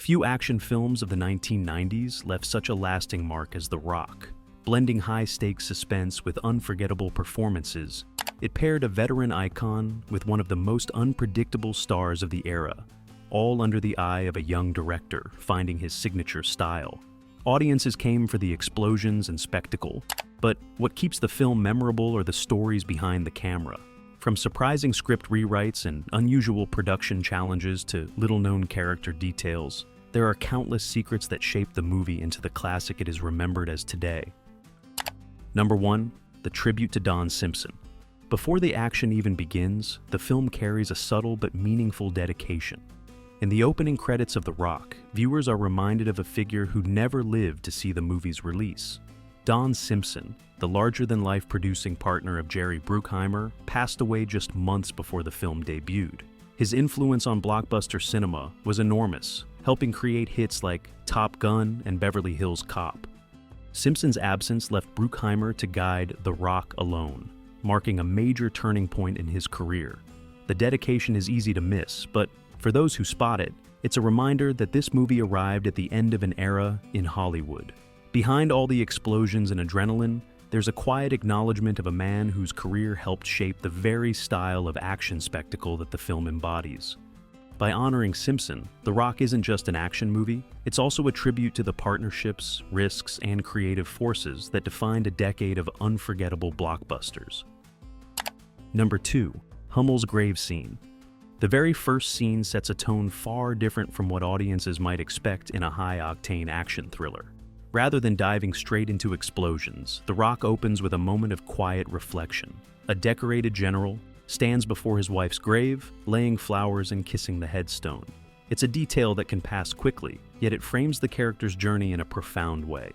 Few action films of the 1990s left such a lasting mark as The Rock. Blending high-stakes suspense with unforgettable performances, it paired a veteran icon with one of the most unpredictable stars of the era, all under the eye of a young director finding his signature style. Audiences came for the explosions and spectacle, but what keeps the film memorable are the stories behind the camera. From surprising script rewrites and unusual production challenges to little-known character details, there are countless secrets that shaped the movie into the classic it is remembered as today. Number 1. The tribute to Don Simpson. Before the action even begins, the film carries a subtle but meaningful dedication. In the opening credits of The Rock, viewers are reminded of a figure who never lived to see the movie's release. Don Simpson, the larger-than-life producing partner of Jerry Bruckheimer, passed away just months before the film debuted. His influence on blockbuster cinema was enormous, helping create hits like Top Gun and Beverly Hills Cop. Simpson's absence left Bruckheimer to guide The Rock alone, marking a major turning point in his career. The dedication is easy to miss, but for those who spot it, it's a reminder that this movie arrived at the end of an era in Hollywood. Behind all the explosions and adrenaline, there's a quiet acknowledgement of a man whose career helped shape the very style of action spectacle that the film embodies. By honoring Simpson, The Rock isn't just an action movie, it's also a tribute to the partnerships, risks, and creative forces that defined a decade of unforgettable blockbusters. Number 2. Hummel's grave scene. The very first scene sets a tone far different from what audiences might expect in a high-octane action thriller. Rather than diving straight into explosions, The Rock opens with a moment of quiet reflection. A decorated general stands before his wife's grave, laying flowers and kissing the headstone. It's a detail that can pass quickly, yet it frames the character's journey in a profound way.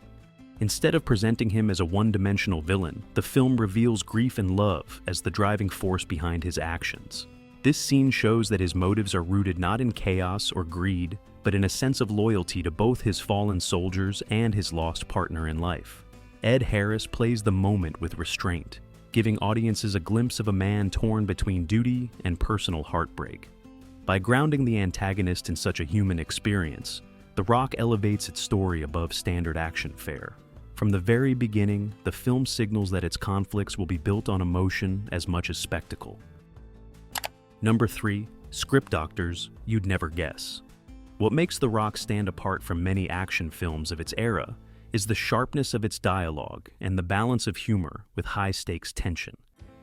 Instead of presenting him as a one-dimensional villain, the film reveals grief and love as the driving force behind his actions. This scene shows that his motives are rooted not in chaos or greed, but in a sense of loyalty to both his fallen soldiers and his lost partner in life. Ed Harris plays the moment with restraint, giving audiences a glimpse of a man torn between duty and personal heartbreak. By grounding the antagonist in such a human experience, The Rock elevates its story above standard action fare. From the very beginning, the film signals that its conflicts will be built on emotion as much as spectacle. Number 3. Script doctors you'd never guess. What makes The Rock stand apart from many action films of its era is the sharpness of its dialogue and the balance of humor with high-stakes tension.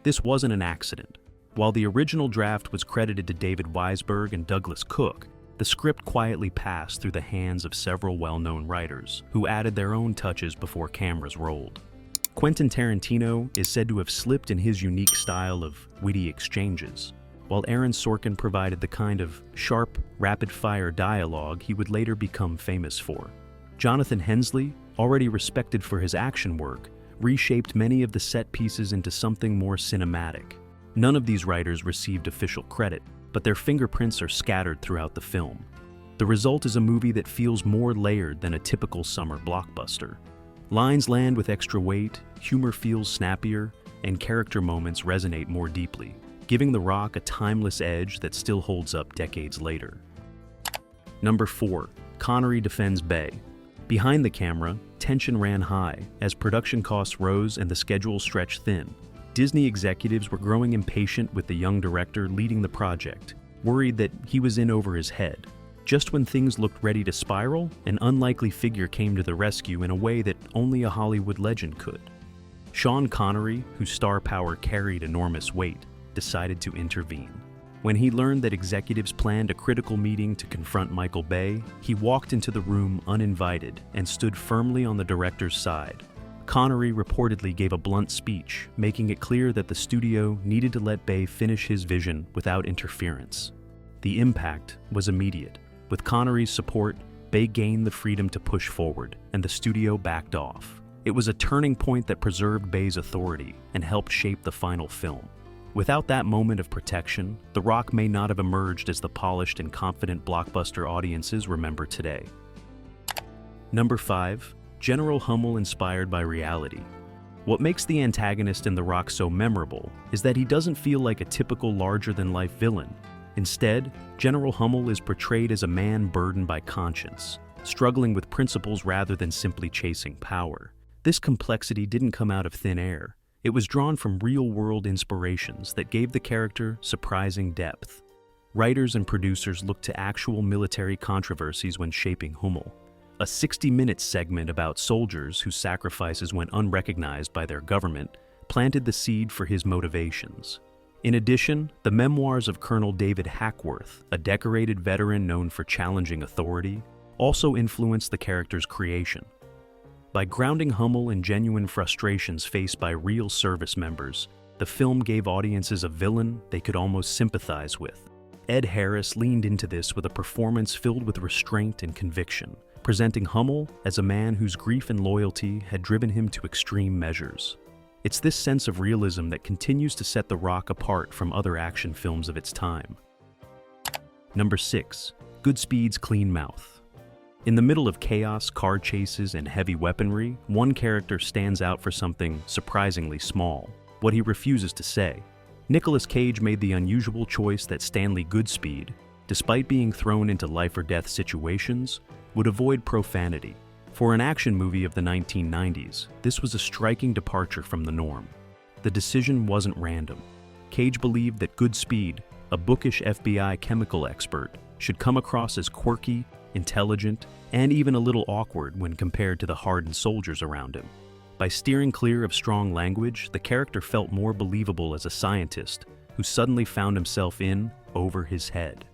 This wasn't an accident. While the original draft was credited to David Weisberg and Douglas Cook, the script quietly passed through the hands of several well-known writers who added their own touches before cameras rolled. Quentin Tarantino is said to have slipped in his unique style of witty exchanges, while Aaron Sorkin provided the kind of sharp, rapid-fire dialogue he would later become famous for. Jonathan Hensleigh, already respected for his action work, reshaped many of the set pieces into something more cinematic. None of these writers received official credit, but their fingerprints are scattered throughout the film. The result is a movie that feels more layered than a typical summer blockbuster. Lines land with extra weight, humor feels snappier, and character moments resonate more deeply, giving The Rock a timeless edge that still holds up decades later. Number 4. Connery defends Bay. Behind the camera, tension ran high as production costs rose and the schedule stretched thin. Disney executives were growing impatient with the young director leading the project, worried that he was in over his head. Just when things looked ready to spiral, an unlikely figure came to the rescue in a way that only a Hollywood legend could. Sean Connery, whose star power carried enormous weight, decided to intervene. When he learned that executives planned a critical meeting to confront Michael Bay, he walked into the room uninvited and stood firmly on the director's side. Connery reportedly gave a blunt speech, making it clear that the studio needed to let Bay finish his vision without interference. The impact was immediate. With Connery's support, Bay gained the freedom to push forward, and the studio backed off. It was a turning point that preserved Bay's authority and helped shape the final film. Without that moment of protection, The Rock may not have emerged as the polished and confident blockbuster audiences remember today. Number 5. General Hummel inspired by reality. What makes the antagonist in The Rock so memorable is that he doesn't feel like a typical larger-than-life villain. Instead, General Hummel is portrayed as a man burdened by conscience, struggling with principles rather than simply chasing power. This complexity didn't come out of thin air. It was drawn from real-world inspirations that gave the character surprising depth. Writers and producers looked to actual military controversies when shaping Hummel. A 60-minute segment about soldiers whose sacrifices went unrecognized by their government planted the seed for his motivations. In addition, the memoirs of Colonel David Hackworth, a decorated veteran known for challenging authority, also influenced the character's creation. By grounding Hummel in genuine frustrations faced by real service members, the film gave audiences a villain they could almost sympathize with. Ed Harris leaned into this with a performance filled with restraint and conviction, presenting Hummel as a man whose grief and loyalty had driven him to extreme measures. It's this sense of realism that continues to set The Rock apart from other action films of its time. Number 6. Goodspeed's clean mouth. In the middle of chaos, car chases, and heavy weaponry, one character stands out for something surprisingly small: what he refuses to say. Nicolas Cage made the unusual choice that Stanley Goodspeed, despite being thrown into life-or-death situations, would avoid profanity. For an action movie of the 1990s, this was a striking departure from the norm. The decision wasn't random. Cage believed that Goodspeed, a bookish FBI chemical expert, should come across as quirky, intelligent, and even a little awkward when compared to the hardened soldiers around him. By steering clear of strong language, the character felt more believable as a scientist who suddenly found himself in over his head.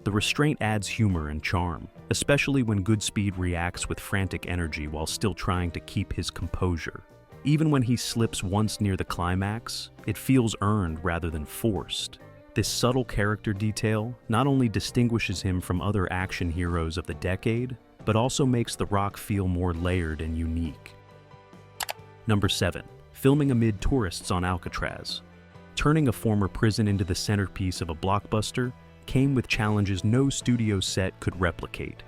The restraint adds humor and charm, especially when Goodspeed reacts with frantic energy while still trying to keep his composure. Even when he slips once near the climax, it feels earned rather than forced. This subtle character detail not only distinguishes him from other action heroes of the decade, but also makes The Rock feel more layered and unique. Number 7. Filming amid tourists on Alcatraz. Turning a former prison into the centerpiece of a blockbuster came with challenges no studio set could replicate.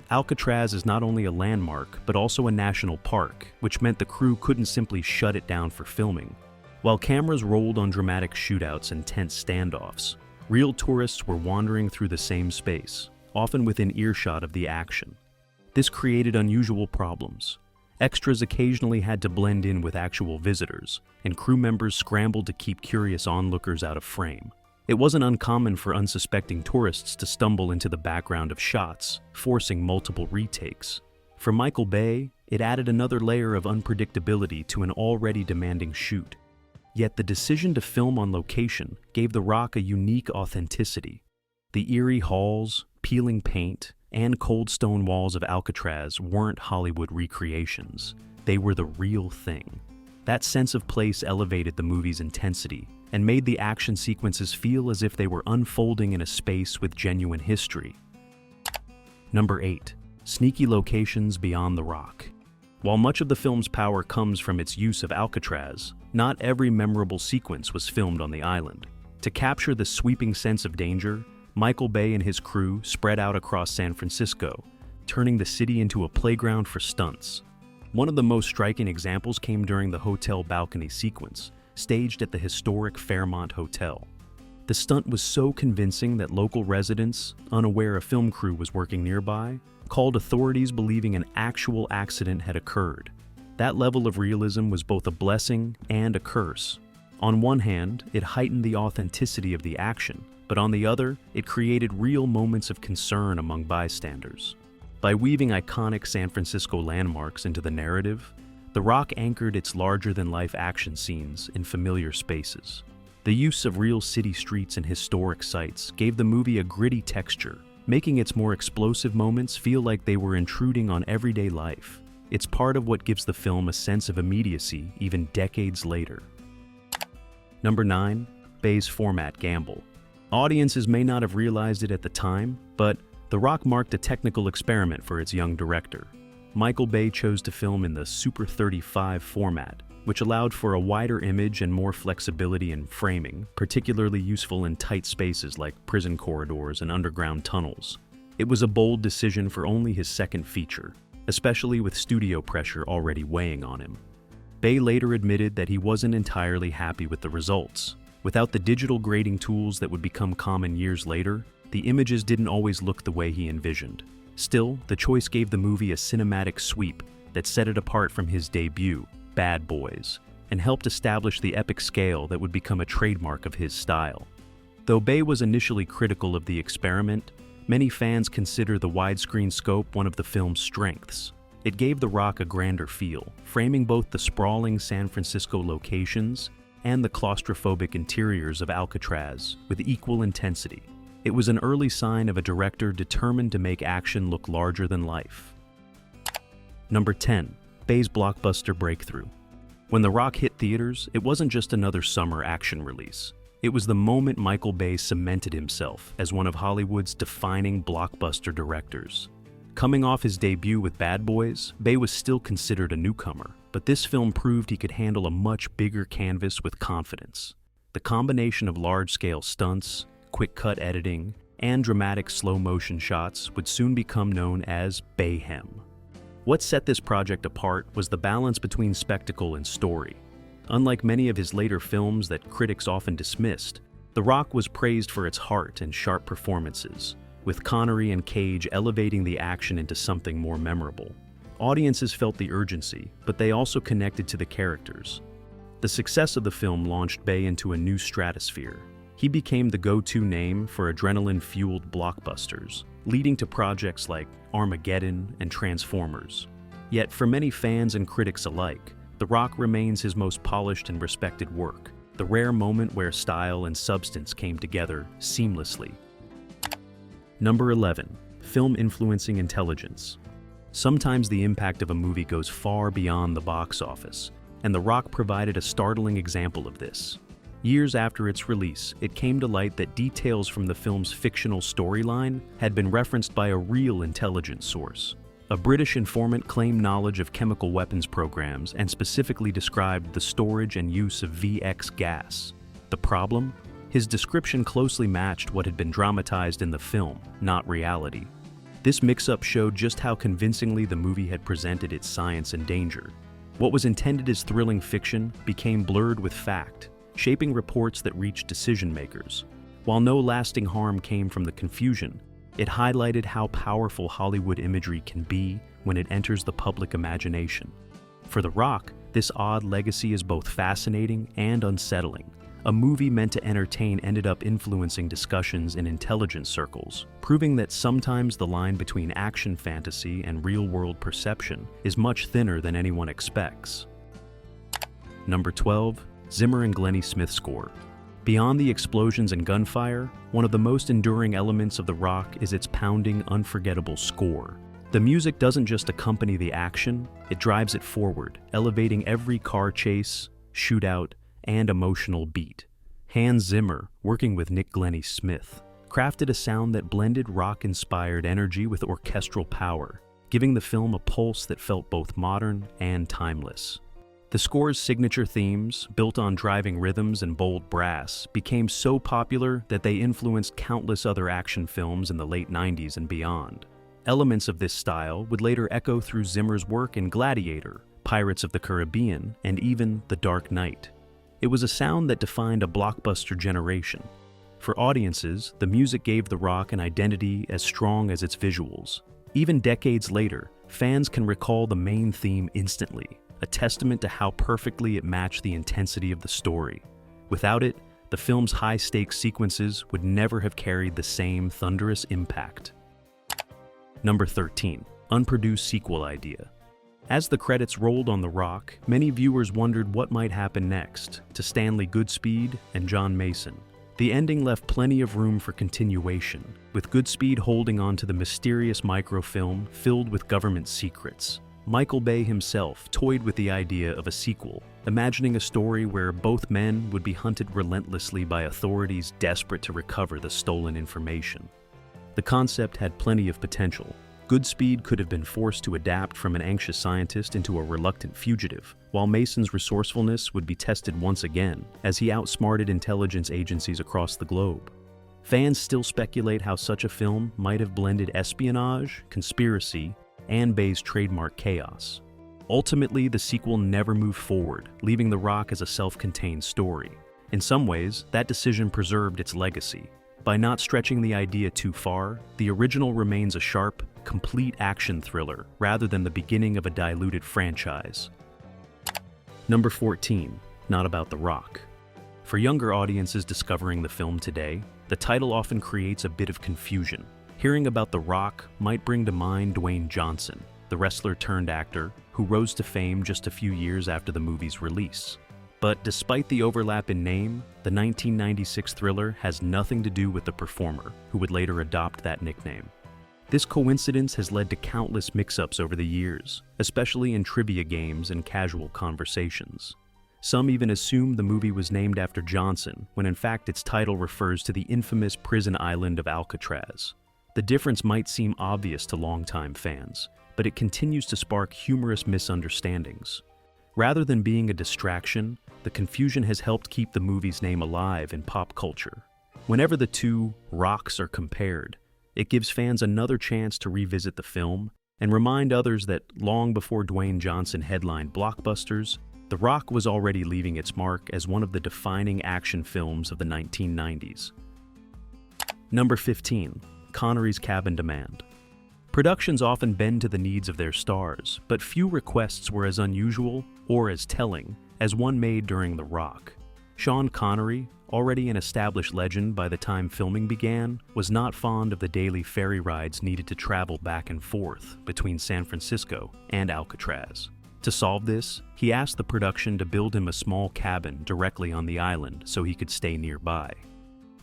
Alcatraz is not only a landmark, but also a national park, which meant the crew couldn't simply shut it down for filming. While cameras rolled on dramatic shootouts and tense standoffs, real tourists were wandering through the same space, often within earshot of the action. This created unusual problems. Extras occasionally had to blend in with actual visitors, and crew members scrambled to keep curious onlookers out of frame. It wasn't uncommon for unsuspecting tourists to stumble into the background of shots, forcing multiple retakes. For Michael Bay, it added another layer of unpredictability to an already demanding shoot. Yet the decision to film on location gave The Rock a unique authenticity. The eerie halls, peeling paint, and cold stone walls of Alcatraz weren't Hollywood recreations. They were the real thing. That sense of place elevated the movie's intensity and made the action sequences feel as if they were unfolding in a space with genuine history. Number 8. Sneaky locations beyond The Rock. While much of the film's power comes from its use of Alcatraz, not every memorable sequence was filmed on the island. To capture the sweeping sense of danger, Michael Bay and his crew spread out across San Francisco, turning the city into a playground for stunts. One of the most striking examples came during the hotel balcony sequence, staged at the historic Fairmont Hotel. The stunt was so convincing that local residents, unaware a film crew was working nearby, called authorities believing an actual accident had occurred. That level of realism was both a blessing and a curse. On one hand, it heightened the authenticity of the action, but on the other, it created real moments of concern among bystanders. By weaving iconic San Francisco landmarks into the narrative, The Rock anchored its larger-than-life action scenes in familiar spaces. The use of real city streets and historic sites gave the movie a gritty texture, making its more explosive moments feel like they were intruding on everyday life. It's part of what gives the film a sense of immediacy even decades later. Number 9. Bay's format gamble. Audiences may not have realized it at the time, but The Rock marked a technical experiment for its young director. Michael Bay chose to film in the Super 35 format, which allowed for a wider image and more flexibility in framing, particularly useful in tight spaces like prison corridors and underground tunnels. It was a bold decision for only his second feature, especially with studio pressure already weighing on him. Bay later admitted that he wasn't entirely happy with the results, Without the digital grading tools that would become common years later, the images didn't always look the way he envisioned. Still, the choice gave the movie a cinematic sweep that set it apart from his debut, Bad Boys, and helped establish the epic scale that would become a trademark of his style. Though Bay was initially critical of the experiment, many fans consider the widescreen scope one of the film's strengths. It gave The Rock a grander feel, framing both the sprawling San Francisco locations and the claustrophobic interiors of Alcatraz with equal intensity. It was an early sign of a director determined to make action look larger than life. Number 10. Bay's blockbuster breakthrough. When The Rock hit theaters, it wasn't just another summer action release. It was the moment Michael Bay cemented himself as one of Hollywood's defining blockbuster directors. Coming off his debut with Bad Boys, Bay was still considered a newcomer, but this film proved he could handle a much bigger canvas with confidence. The combination of large-scale stunts, quick-cut editing, and dramatic slow-motion shots would soon become known as Bayhem. What set this project apart was the balance between spectacle and story. Unlike many of his later films that critics often dismissed, The Rock was praised for its heart and sharp performances, with Connery and Cage elevating the action into something more memorable. Audiences felt the urgency, but they also connected to the characters. The success of the film launched Bay into a new stratosphere. He became the go-to name for adrenaline-fueled blockbusters, leading to projects like Armageddon and Transformers. Yet for many fans and critics alike, The Rock remains his most polished and respected work, the rare moment where style and substance came together seamlessly. Number 11. Film influencing intelligence. Sometimes the impact of a movie goes far beyond the box office, and The Rock provided a startling example of this. Years after its release, it came to light that details from the film's fictional storyline had been referenced by a real intelligence source. A British informant claimed knowledge of chemical weapons programs and specifically described the storage and use of VX gas. The problem? His description closely matched what had been dramatized in the film, not reality. This mix-up showed just how convincingly the movie had presented its science and danger. What was intended as thrilling fiction became blurred with fact, shaping reports that reached decision-makers. While no lasting harm came from the confusion, it highlighted how powerful Hollywood imagery can be when it enters the public imagination. For The Rock, this odd legacy is both fascinating and unsettling. A movie meant to entertain ended up influencing discussions in intelligence circles, proving that sometimes the line between action fantasy and real-world perception is much thinner than anyone expects. Number 12. Zimmer and Glennie Smith score. Beyond the explosions and gunfire, one of the most enduring elements of The Rock is its pounding, unforgettable score. The music doesn't just accompany the action, it drives it forward, elevating every car chase, shootout, and emotional beat. Hans Zimmer, working with Glennie Smith, crafted a sound that blended rock-inspired energy with orchestral power, giving the film a pulse that felt both modern and timeless. The score's signature themes, built on driving rhythms and bold brass, became so popular that they influenced countless other action films in the late 90s and beyond. Elements of this style would later echo through Zimmer's work in Gladiator, Pirates of the Caribbean, and even The Dark Knight. It was a sound that defined a blockbuster generation. For audiences, the music gave The Rock an identity as strong as its visuals. Even decades later, fans can recall the main theme instantly, a testament to how perfectly it matched the intensity of the story. Without it, the film's high-stakes sequences would never have carried the same thunderous impact. Number 13. Unproduced sequel idea. As the credits rolled on The Rock, many viewers wondered what might happen next to Stanley Goodspeed and John Mason. The ending left plenty of room for continuation, with Goodspeed holding on to the mysterious microfilm filled with government secrets. Michael Bay himself toyed with the idea of a sequel, imagining a story where both men would be hunted relentlessly by authorities desperate to recover the stolen information. The concept had plenty of potential. Goodspeed could have been forced to adapt from an anxious scientist into a reluctant fugitive, while Mason's resourcefulness would be tested once again as he outsmarted intelligence agencies across the globe. Fans still speculate how such a film might have blended espionage, conspiracy, and Bay's trademark chaos. Ultimately, the sequel never moved forward, leaving The Rock as a self-contained story. In some ways, that decision preserved its legacy. By not stretching the idea too far, the original remains a sharp, complete action thriller rather than the beginning of a diluted franchise. Number 14, Not About the Rock. For younger audiences discovering the film today, the title often creates a bit of confusion. Hearing about The Rock might bring to mind Dwayne Johnson, the wrestler turned actor who rose to fame just a few years after the movie's release. But despite the overlap in name, the 1996 thriller has nothing to do with the performer, who would later adopt that nickname. This coincidence has led to countless mix-ups over the years, especially in trivia games and casual conversations. Some even assume the movie was named after Johnson, when in fact its title refers to the infamous prison island of Alcatraz. The difference might seem obvious to longtime fans, but it continues to spark humorous misunderstandings. Rather than being a distraction, the confusion has helped keep the movie's name alive in pop culture. Whenever the two rocks are compared, it gives fans another chance to revisit the film and remind others that long before Dwayne Johnson headlined blockbusters, The Rock was already leaving its mark as one of the defining action films of the 1990s. Number 15, Connery's Cabin Demand. Productions often bend to the needs of their stars, but few requests were as unusual or as telling as one made during The Rock. Sean Connery, already an established legend by the time filming began, was not fond of the daily ferry rides needed to travel back and forth between San Francisco and Alcatraz. To solve this, he asked the production to build him a small cabin directly on the island so he could stay nearby.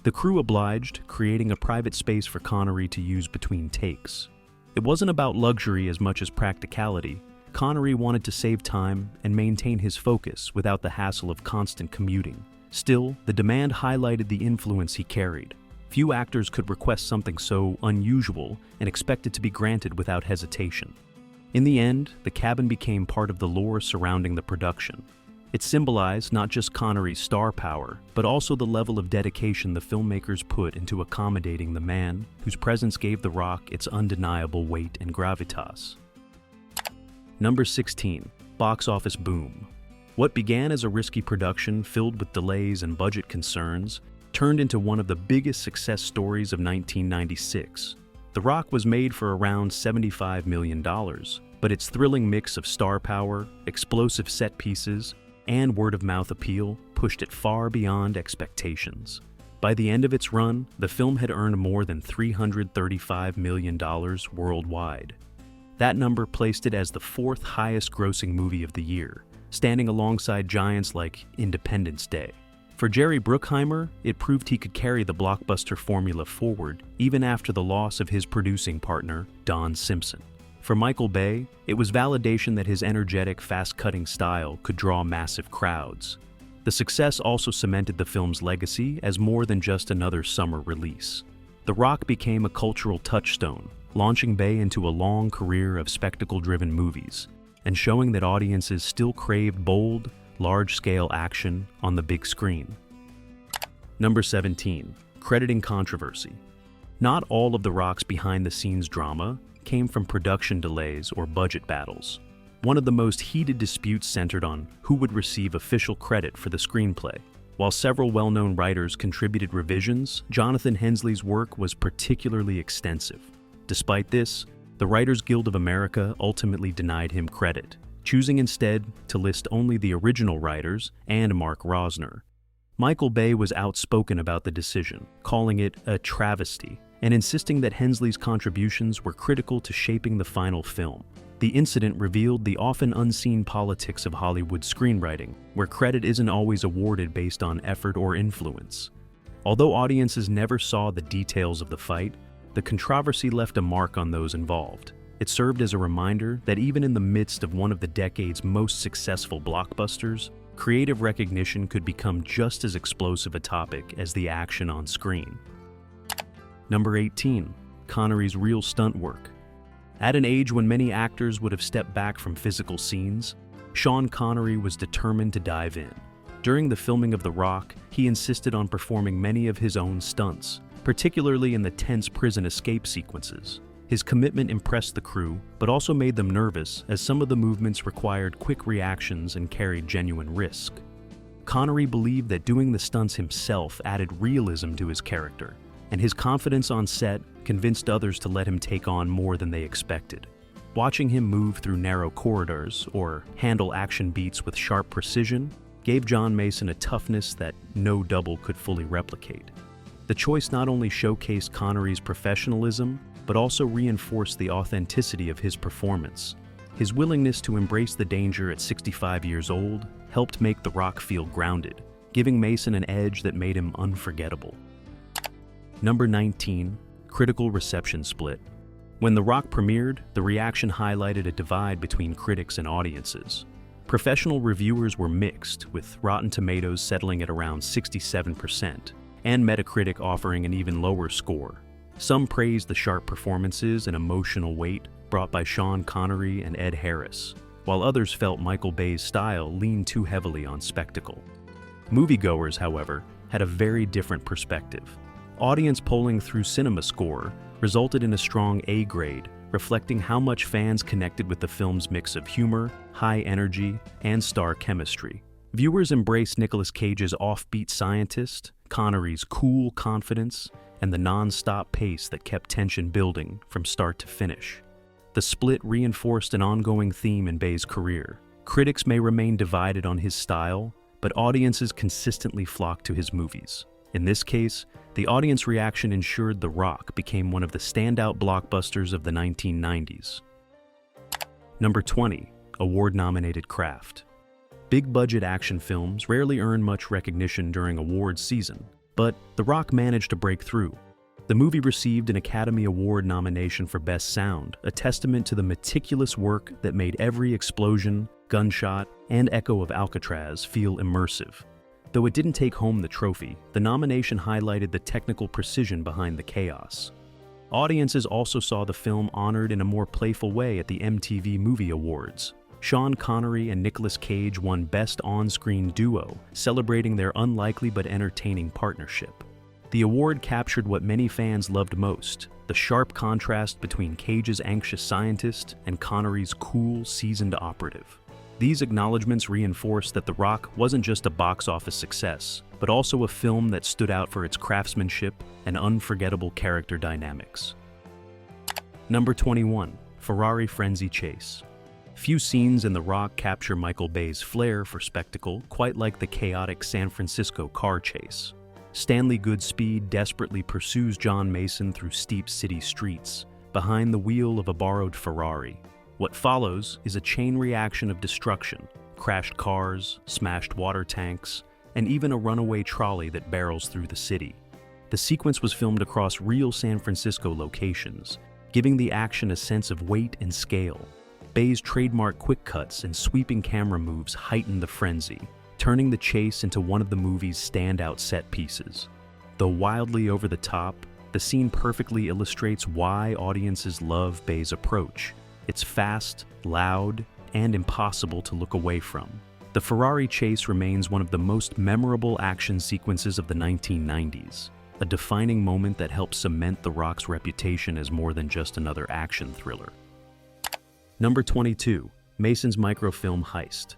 The crew obliged, creating a private space for Connery to use between takes. It wasn't about luxury as much as practicality. Connery wanted to save time and maintain his focus without the hassle of constant commuting. Still, the demand highlighted the influence he carried. Few actors could request something so unusual and expect it to be granted without hesitation. In the end, the cabin became part of the lore surrounding the production. It symbolized not just Connery's star power, but also the level of dedication the filmmakers put into accommodating the man whose presence gave The Rock its undeniable weight and gravitas. Number 16, Box Office Boom. What began as a risky production filled with delays and budget concerns turned into one of the biggest success stories of 1996. The Rock was made for around $75 million, but its thrilling mix of star power, explosive set pieces, and word-of-mouth appeal pushed it far beyond expectations. By the end of its run, the film had earned more than $335 million worldwide. That number placed it as the fourth highest-grossing movie of the year, standing alongside giants like Independence Day. For Jerry Bruckheimer, it proved he could carry the blockbuster formula forward even after the loss of his producing partner, Don Simpson. For Michael Bay, it was validation that his energetic, fast-cutting style could draw massive crowds. The success also cemented the film's legacy as more than just another summer release. The Rock became a cultural touchstone, launching Bay into a long career of spectacle-driven movies, and showing that audiences still craved bold, large-scale action on the big screen. Number 17, Crediting Controversy. Not all of The Rock's behind-the-scenes drama came from production delays or budget battles. One of the most heated disputes centered on who would receive official credit for the screenplay. While several well-known writers contributed revisions, Jonathan Hensleigh's work was particularly extensive. Despite this, the Writers Guild of America ultimately denied him credit, choosing instead to list only the original writers and Mark Rosner. Michael Bay was outspoken about the decision, calling it a travesty, and insisting that Hensleigh's contributions were critical to shaping the final film. The incident revealed the often unseen politics of Hollywood screenwriting, where credit isn't always awarded based on effort or influence. Although audiences never saw the details of the fight, the controversy left a mark on those involved. It served as a reminder that even in the midst of one of the decade's most successful blockbusters, creative recognition could become just as explosive a topic as the action on screen. Number 18, Connery's real stunt work. At an age when many actors would have stepped back from physical scenes, Sean Connery was determined to dive in. During the filming of The Rock, he insisted on performing many of his own stunts, particularly in the tense prison escape sequences. His commitment impressed the crew, but also made them nervous as some of the movements required quick reactions and carried genuine risk. Connery believed that doing the stunts himself added realism to his character, and his confidence on set convinced others to let him take on more than they expected. Watching him move through narrow corridors or handle action beats with sharp precision gave John Mason a toughness that no double could fully replicate. The choice not only showcased Connery's professionalism, but also reinforced the authenticity of his performance. His willingness to embrace the danger at 65 years old helped make The Rock feel grounded, giving Mason an edge that made him unforgettable. Number 19, critical reception split. When The Rock premiered, the reaction highlighted a divide between critics and audiences. Professional reviewers were mixed, with Rotten Tomatoes settling at around 67%, and Metacritic offering an even lower score. Some praised the sharp performances and emotional weight brought by Sean Connery and Ed Harris, while others felt Michael Bay's style leaned too heavily on spectacle. Moviegoers, however, had a very different perspective. Audience polling through CinemaScore resulted in a strong A grade, reflecting how much fans connected with the film's mix of humor, high energy, and star chemistry. Viewers embraced Nicolas Cage's offbeat scientist, Connery's cool confidence, and the non-stop pace that kept tension building from start to finish. The split reinforced an ongoing theme in Bay's career. Critics may remain divided on his style, but audiences consistently flocked to his movies. In this case, the audience reaction ensured The Rock became one of the standout blockbusters of the 1990s. Number 20, award-nominated craft. Big-budget action films rarely earn much recognition during awards season, but The Rock managed to break through. The movie received an Academy Award nomination for Best Sound, a testament to the meticulous work that made every explosion, gunshot, and echo of Alcatraz feel immersive. Though it didn't take home the trophy, the nomination highlighted the technical precision behind the chaos. Audiences also saw the film honored in a more playful way at the MTV Movie Awards. Sean Connery and Nicolas Cage won Best On-Screen Duo, celebrating their unlikely but entertaining partnership. The award captured what many fans loved most, the sharp contrast between Cage's anxious scientist and Connery's cool, seasoned operative. These acknowledgments reinforced that The Rock wasn't just a box office success, but also a film that stood out for its craftsmanship and unforgettable character dynamics. Number 21, Ferrari Frenzy Chase. Few scenes in The Rock capture Michael Bay's flair for spectacle quite like the chaotic San Francisco car chase. Stanley Goodspeed desperately pursues John Mason through steep city streets, behind the wheel of a borrowed Ferrari. What follows is a chain reaction of destruction: crashed cars, smashed water tanks, and even a runaway trolley that barrels through the city. The sequence was filmed across real San Francisco locations, giving the action a sense of weight and scale. Bay's trademark quick cuts and sweeping camera moves heightened the frenzy, turning the chase into one of the movie's standout set pieces. Though wildly over the top, the scene perfectly illustrates why audiences love Bay's approach. It's fast, loud, and impossible to look away from. The Ferrari chase remains one of the most memorable action sequences of the 1990s, a defining moment that helped cement The Rock's reputation as more than just another action thriller. Number 22, Mason's Microfilm Heist.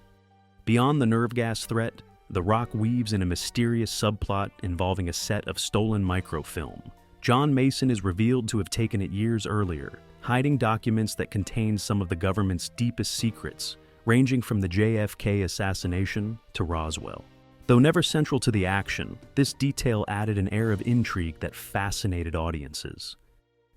Beyond the nerve gas threat, The Rock weaves in a mysterious subplot involving a set of stolen microfilm. John Mason is revealed to have taken it years earlier, hiding documents that contain some of the government's deepest secrets, ranging from the JFK assassination to Roswell. Though never central to the action, this detail added an air of intrigue that fascinated audiences.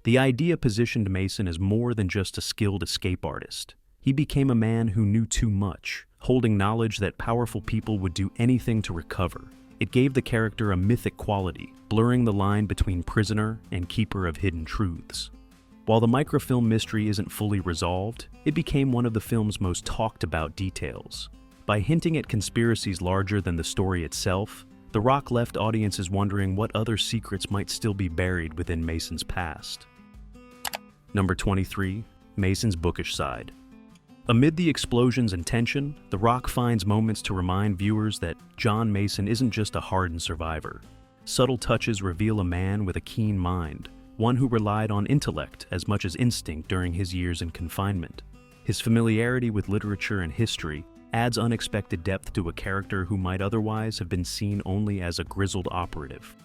The idea positioned Mason as more than just a skilled escape artist. He became a man who knew too much, holding knowledge that powerful people would do anything to recover. It gave the character a mythic quality, blurring the line between prisoner and keeper of hidden truths. While the microfilm mystery isn't fully resolved, it became one of the film's most talked about details. By hinting at conspiracies larger than the story itself, The Rock left audiences wondering what other secrets might still be buried within Mason's past. Number 23, Mason's bookish side. Amid the explosions and tension, The Rock finds moments to remind viewers that John Mason isn't just a hardened survivor. Subtle touches reveal a man with a keen mind, one who relied on intellect as much as instinct during his years in confinement. His familiarity with literature and history adds unexpected depth to a character who might otherwise have been seen only as a grizzled operative.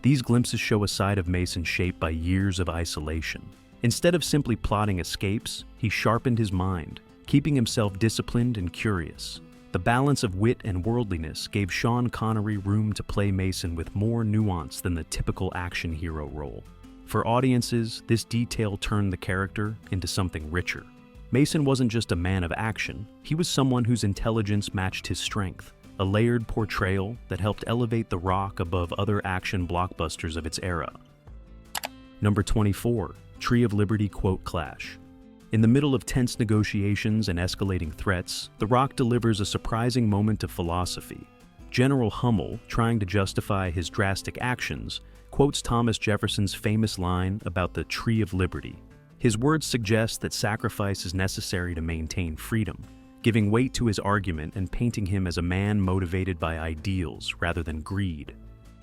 These glimpses show a side of Mason shaped by years of isolation. Instead of simply plotting escapes, he sharpened his mind, keeping himself disciplined and curious. The balance of wit and worldliness gave Sean Connery room to play Mason with more nuance than the typical action hero role. For audiences, this detail turned the character into something richer. Mason wasn't just a man of action, he was someone whose intelligence matched his strength, a layered portrayal that helped elevate The Rock above other action blockbusters of its era. Number 24. Tree of Liberty quote clash. In the middle of tense negotiations and escalating threats, The Rock delivers a surprising moment of philosophy. General Hummel, trying to justify his drastic actions, quotes Thomas Jefferson's famous line about the Tree of Liberty. His words suggest that sacrifice is necessary to maintain freedom, giving weight to his argument and painting him as a man motivated by ideals rather than greed.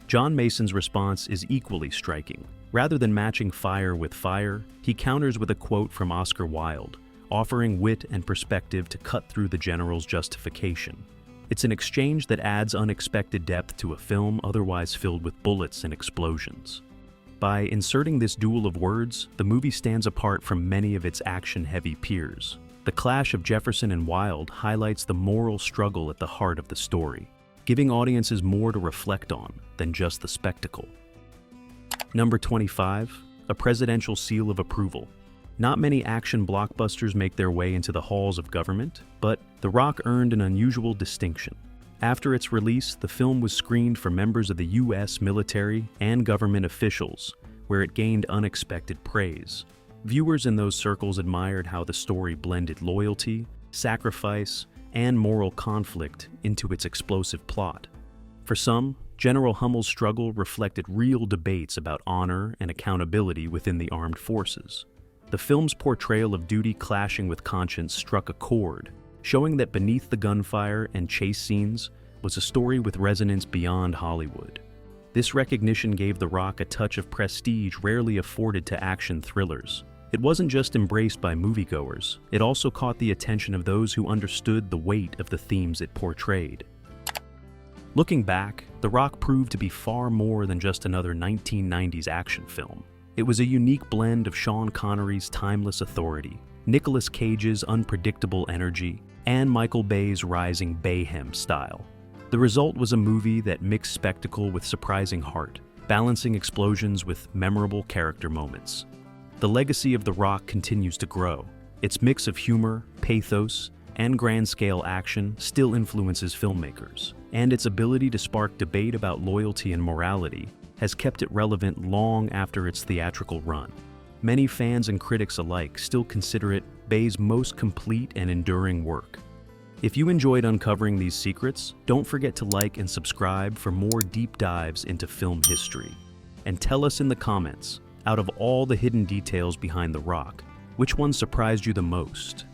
John Mason's response is equally striking. Rather than matching fire with fire, he counters with a quote from Oscar Wilde, offering wit and perspective to cut through the general's justification. It's an exchange that adds unexpected depth to a film otherwise filled with bullets and explosions. By inserting this duel of words, the movie stands apart from many of its action-heavy peers. The clash of Jefferson and Wilde highlights the moral struggle at the heart of the story, giving audiences more to reflect on than just the spectacle. Number 25. A presidential seal of approval. Not many action blockbusters make their way into the halls of government, but The Rock earned an unusual distinction. After its release, the film was screened for members of the U.S. military and government officials, where it gained unexpected praise. Viewers in those circles admired how the story blended loyalty, sacrifice, and moral conflict into its explosive plot. For some, General Hummel's struggle reflected real debates about honor and accountability within the armed forces. The film's portrayal of duty clashing with conscience struck a chord, showing that beneath the gunfire and chase scenes was a story with resonance beyond Hollywood. This recognition gave The Rock a touch of prestige rarely afforded to action thrillers. It wasn't just embraced by moviegoers, it also caught the attention of those who understood the weight of the themes it portrayed. Looking back, The Rock proved to be far more than just another 1990s action film. It was a unique blend of Sean Connery's timeless authority, Nicolas Cage's unpredictable energy, and Michael Bay's rising Bayhem style. The result was a movie that mixed spectacle with surprising heart, balancing explosions with memorable character moments. The legacy of The Rock continues to grow. Its mix of humor, pathos, and grand-scale action still influences filmmakers, and its ability to spark debate about loyalty and morality has kept it relevant long after its theatrical run. Many fans and critics alike still consider it Bay's most complete and enduring work. If you enjoyed uncovering these secrets, don't forget to like and subscribe for more deep dives into film history. And tell us in the comments, out of all the hidden details behind The Rock, which one surprised you the most?